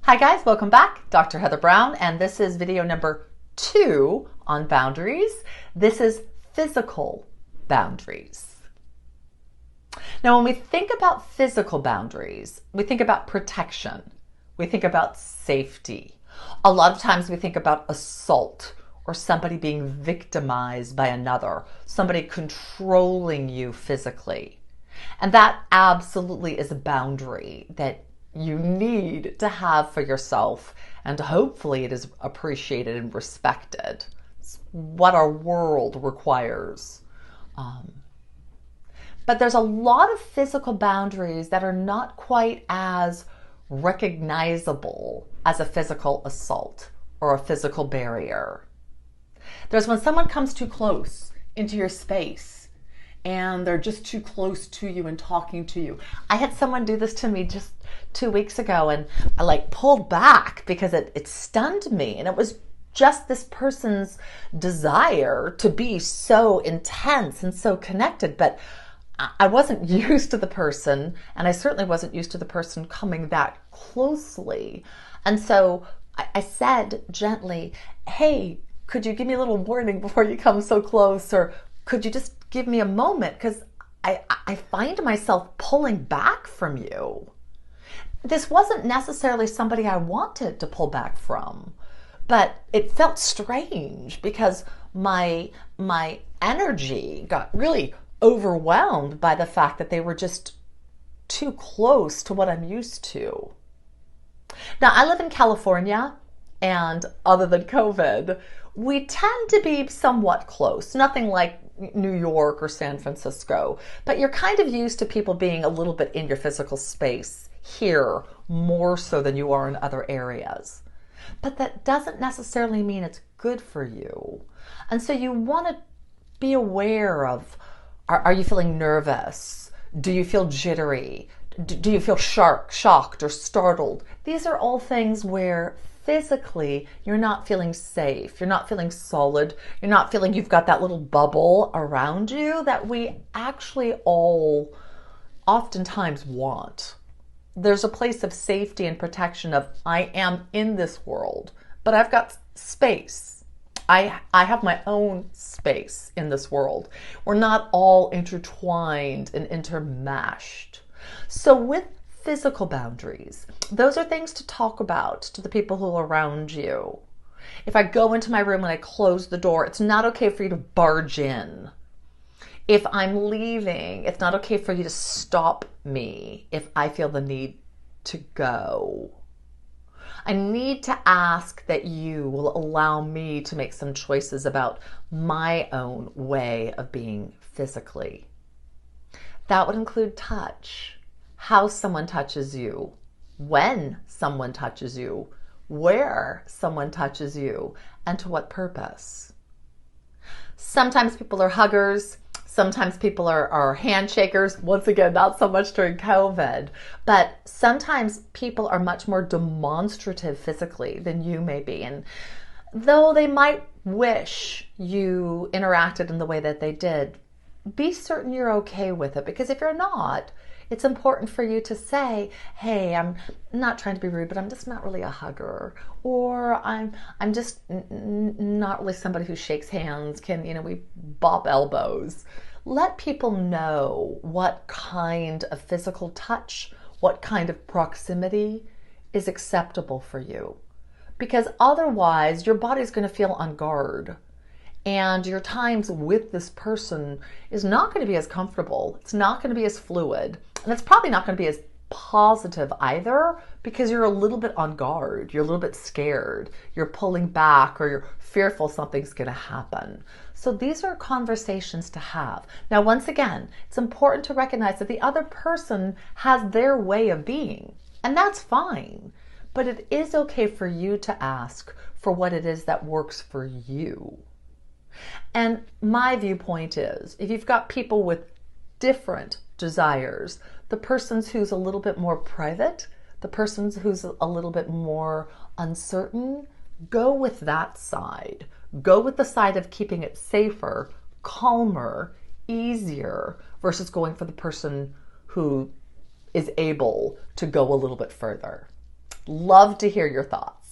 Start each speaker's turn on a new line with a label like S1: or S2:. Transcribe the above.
S1: Hi guys, welcome back. Dr. Heather Brown, and this is video number 2 on boundaries. This is physical boundaries. Now, when we think about physical boundaries, we think about protection. We think about safety. A lot of times we think about assault or somebody being victimized by another, somebody controlling you physically. And that absolutely is a boundary that you need to have for yourself, and hopefully it is appreciated and respected. It's what our world requires. But there's a lot of physical boundaries that are not quite as recognizable as a physical assault or a physical barrier. There's when someone comes too close into your space and they're just too close to you and talking to you. I had someone do this to me just 2 weeks ago, and I pulled back because it stunned me, and it was just this person's desire to be so intense and so connected, but I wasn't used to the person, and I certainly wasn't used to the person coming that closely. And so I said gently, "Hey, could you give me a little warning before you come so close, or could you just give me a moment, because I find myself pulling back from you." This wasn't necessarily somebody I wanted to pull back from, but it felt strange because my energy got really overwhelmed by the fact that they were just too close to what I'm used to. Now, I live in California, and other than COVID, we tend to be somewhat close. Nothing like New York or San Francisco, but you're kind of used to people being a little bit in your physical space here more so than you are in other areas. But that doesn't necessarily mean it's good for you. And so you want to be aware of, are you feeling nervous? Do you feel jittery? Do you feel shocked or startled? These are all things where physically you're not feeling safe, you're not feeling solid, you're not feeling you've got that little bubble around you that we actually all oftentimes want. There's a place of safety and protection of, I am in this world, but I've got space. I have my own space in this world. We're not all intertwined and intermeshed. So with physical boundaries, those are things to talk about to the people who are around you. If I go into my room and I close the door, it's not okay for you to barge in. If I'm leaving, it's not okay for you to stop me if I feel the need to go. I need to ask that you will allow me to make some choices about my own way of being physically. That would include touch. How someone touches you, when someone touches you, where someone touches you, and to what purpose. Sometimes people are huggers, sometimes people are handshakers. Once again, not so much during COVID, but sometimes people are much more demonstrative physically than you may be. And though they might wish you interacted in the way that they did, be certain you're okay with it, because if you're not, it's important for you to say, "Hey, I'm not trying to be rude, but I'm just not really a hugger," or I'm just not really somebody who shakes hands. We bop elbows. Let people know what kind of physical touch, what kind of proximity is acceptable for you, because otherwise your body's going to feel on guard. And your times with this person is not going to be as comfortable. It's not going to be as fluid. And it's probably not going to be as positive either, because you're a little bit on guard. You're a little bit scared. You're pulling back, or you're fearful something's going to happen. So these are conversations to have. Now, once again, it's important to recognize that the other person has their way of being, and that's fine. But it is okay for you to ask for what it is that works for you. And my viewpoint is, if you've got people with different desires, the person who's a little bit more private, the person who's a little bit more uncertain, go with that side. Go with the side of keeping it safer, calmer, easier, versus going for the person who is able to go a little bit further. Love to hear your thoughts.